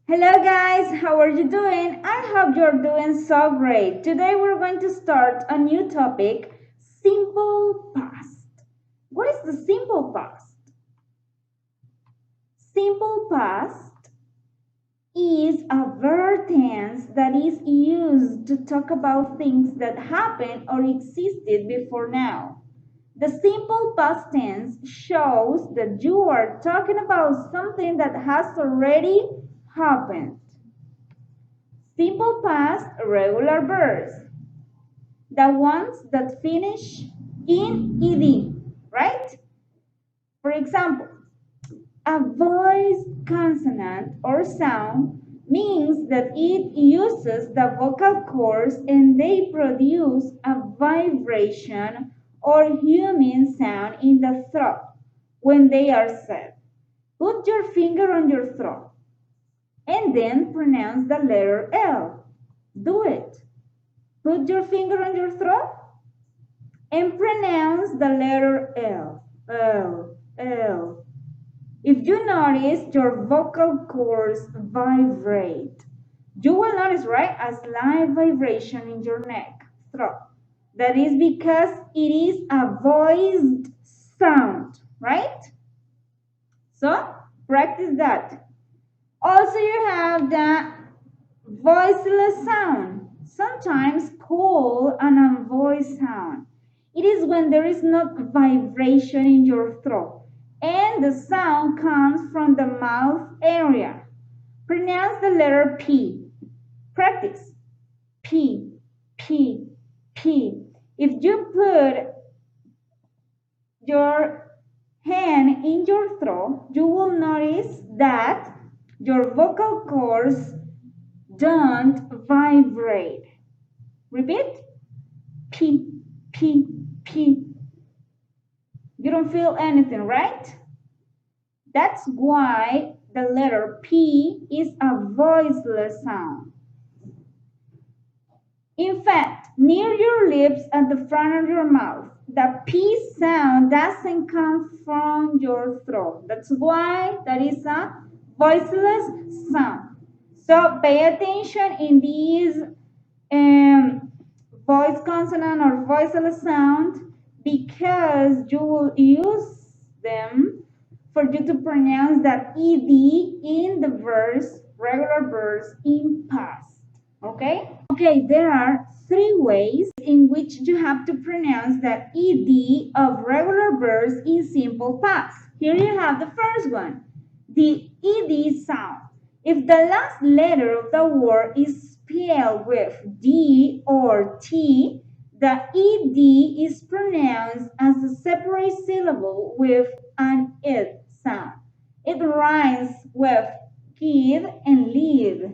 Hello guys, how are you doing? I hope you're doing so great. Today we're going to start a new topic, simple past. What is the simple past? Simple past is a verb tense that is used to talk about things that happened or existed before now. The simple past tense shows that you are talking about something that has already happened. Simple past regular verbs, the ones that finish in ed, right? For example, a voice consonant or sound means that it uses the vocal cords and they produce a vibration or humming sound in the throat when they are said. Put your finger on your throat and then pronounce the letter L. Do it. Put your finger on your throat and pronounce the letter L. L. L. If you notice your vocal cords vibrate, you will notice, right, a slight vibration in your neck, throat. That is because it is a voiced sound, right? So, practice that. Also, you have the voiceless sound, sometimes called an unvoiced sound. It is when there is no vibration in your throat and the sound comes from the mouth area. Pronounce the letter P. Practice. P, P, P. If you put your hand in your throat, you will notice that your vocal cords don't vibrate. Repeat. P, P, P. You don't feel anything, right? That's why the letter P is a voiceless sound. In fact, near your lips at the front of your mouth, the P sound doesn't come from your throat. That's why that is a voiceless sound. So pay attention in these voice consonant or voiceless sound because you will use them for you to pronounce that ed in the verbs, regular verbs in past. Okay? Okay, there are three ways in which you have to pronounce that ed of regular verbs in simple past. Here you have the first one, the ed sound. If the last letter of the word is spelled with D or T, the ed is pronounced as a separate syllable with an id sound. It rhymes with kid and live.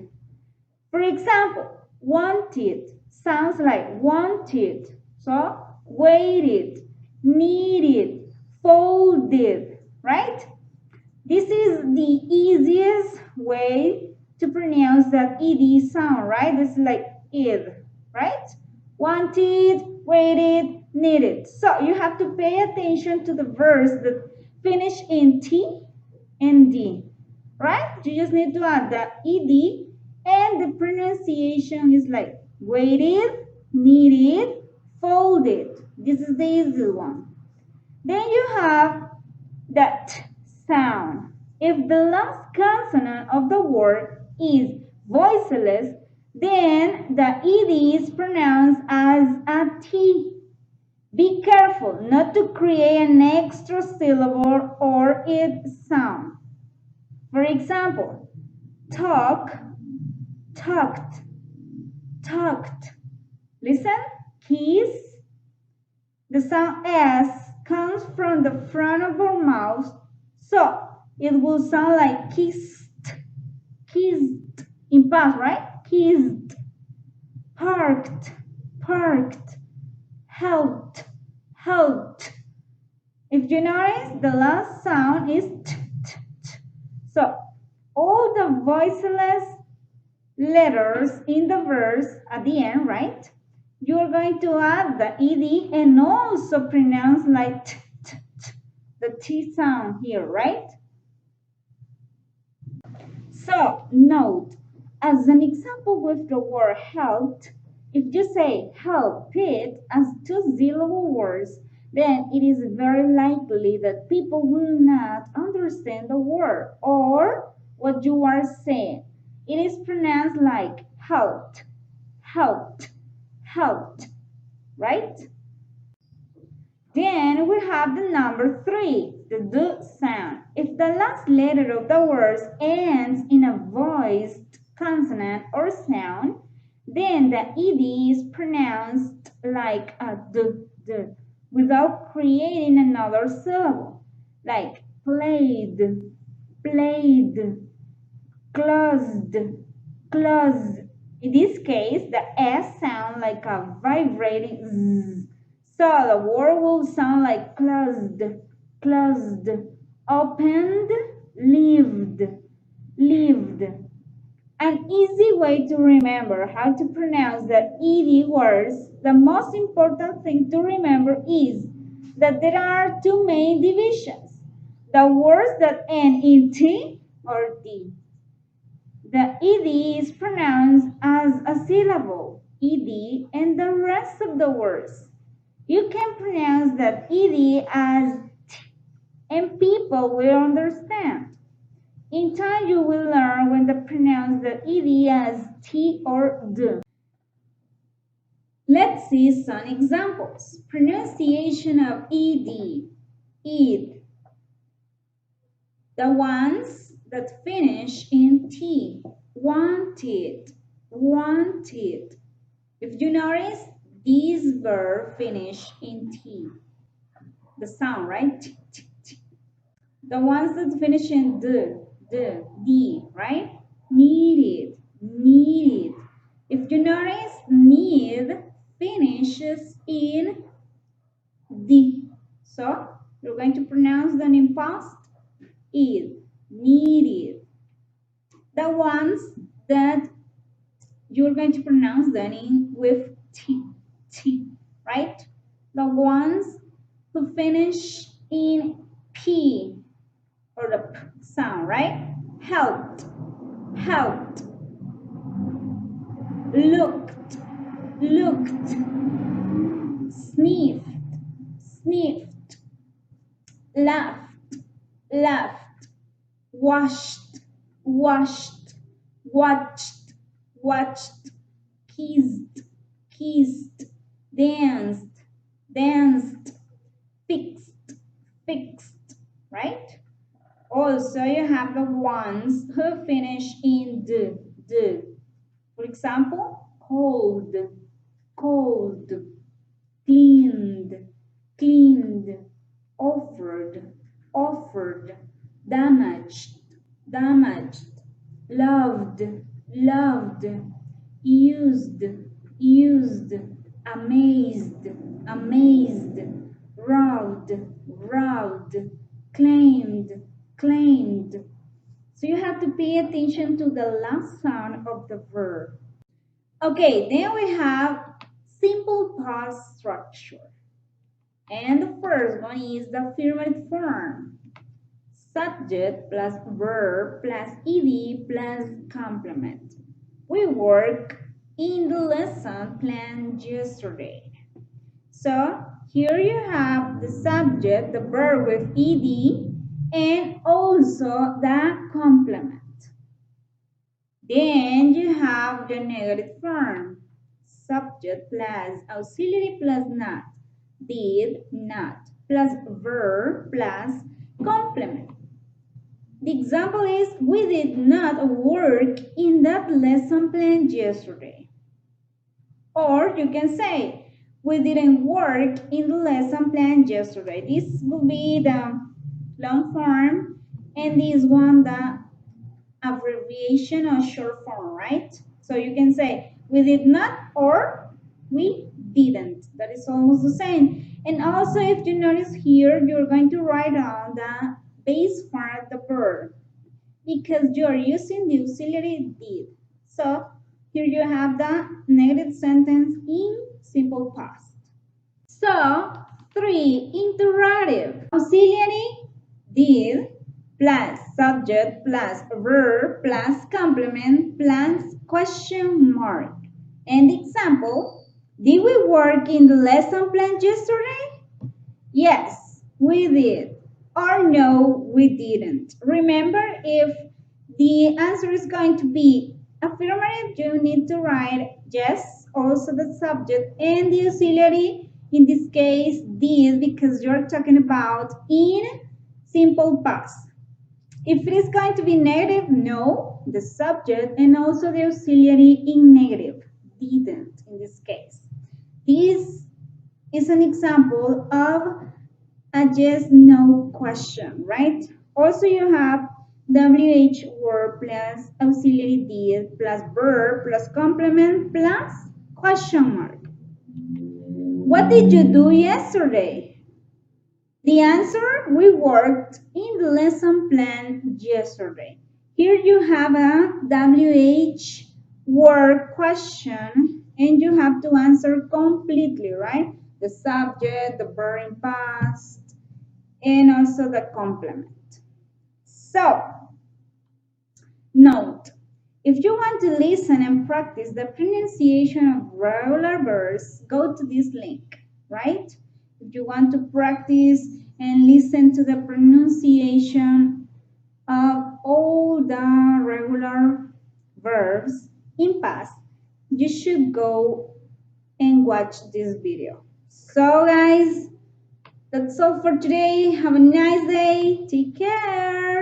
For example, wanted sounds like wanted. So, waited, needed, folded, right? This is the easiest way to pronounce that ed sound, right? This is like id, right? Wanted, waited, needed. So you have to pay attention to the verbs that finish in T and D, right? You just need to add the ed and the pronunciation is like waited, needed, folded. This is the easy one. Then you have the T sound. If the last consonant of the word is voiceless, then the ed is pronounced as a T. Be careful not to create an extra syllable or id sound. For example, talk, talked, talked. Listen, kiss. The sound S comes from the front of our mouth, so it will sound like kissed, kissed in past, right? Kissed, parked, parked, helped, helped. If you notice, the last sound is t, t, t. So all the voiceless letters in the verse at the end, right? You are going to add the ed and also pronounce like t, t, t, the T sound here, right? So, note, as an example with the word helped, if you say help it as two-syllable words, then it is very likely that people will not understand the word or what you are saying. It is pronounced like helped, helped, helped, right? Then we have the number 3, the D sound. If the last letter of the word ends in a voiced consonant or sound, then the ed is pronounced like a d, without creating another syllable, like played, played, closed, closed. In this case, the S sound like a vibrating Z. So the word will sound like closed, closed, opened, lived, lived. An easy way to remember how to pronounce the ed words, the most important thing to remember is that there are two main divisions. The words that end in T or D. The ed is pronounced as a syllable, ed, and the rest of the words. You can pronounce that ed as t, and people will understand. In time, you will learn when to pronounce the ed as t or d. Let's see some examples. Pronunciation of ed, ed. The ones that finish in T, wanted, wanted. If you notice, these verbs finish in T. The sound, right? T, t, t. The ones that finish in D, right? Needed, needed. If you notice, need finishes in D. So, you're going to pronounce them in past is needed. The ones that you're going to pronounce them in with T, right? The ones who finish in P or the P sound, right? Helped, helped, looked, looked, sniffed, sniffed, laughed, laughed, washed, washed, watched, watched, kissed, kissed, danced, danced, fixed, fixed, right? Also, you have the ones who finish in d. For example, cold, cold, cleaned, cleaned, offered, offered, damaged, damaged, loved, loved, used, used, amazed, amazed, robbed, robbed, claimed, claimed. So you have to pay attention to the last sound of the verb. Okay, then we have simple past structure. And the first one is the affirmative form. Subject plus verb plus ed plus complement. We work in the lesson plan yesterday. So here you have the subject, the verb with ed, and also the complement. Then you have the negative form. Subject plus auxiliary plus not. Did not plus verb plus complement. The example is, we did not work in that lesson plan yesterday. Or you can say, we didn't work in the lesson plan yesterday. This will be the long form, and this one the abbreviation or short form, right? So you can say, we did not or we didn't. That is almost the same. And also, if you notice here, you're going to write down the base part of the verb because you're using the auxiliary did. So here you have the negative sentence in simple past. So 3, interrogative. Auxiliary did plus subject plus verb plus complement plus question mark. And example, did we work in the lesson plan yesterday? Yes, we did. Or no, we didn't. Remember, if the answer is going to be affirmative, you need to write yes, also the subject and the auxiliary. In this case, did, because you're talking about in simple past. If it is going to be negative, no, the subject and also the auxiliary in negative, didn't in this case. This is an example of a yes no question, right? Also, you have WH word plus auxiliary did plus verb plus complement plus question mark. What did you do yesterday? The answer, we worked in the lesson plan yesterday. Here you have a WH word question and you have to answer completely, right? The subject, the verb in past, and also the complement. So, note, if you want to listen and practice the pronunciation of regular verbs, go to this link, right? If you want to practice and listen to the pronunciation of all the regular verbs in past, you should go and watch this video. So guys, that's all for today. Have a nice day. Take care.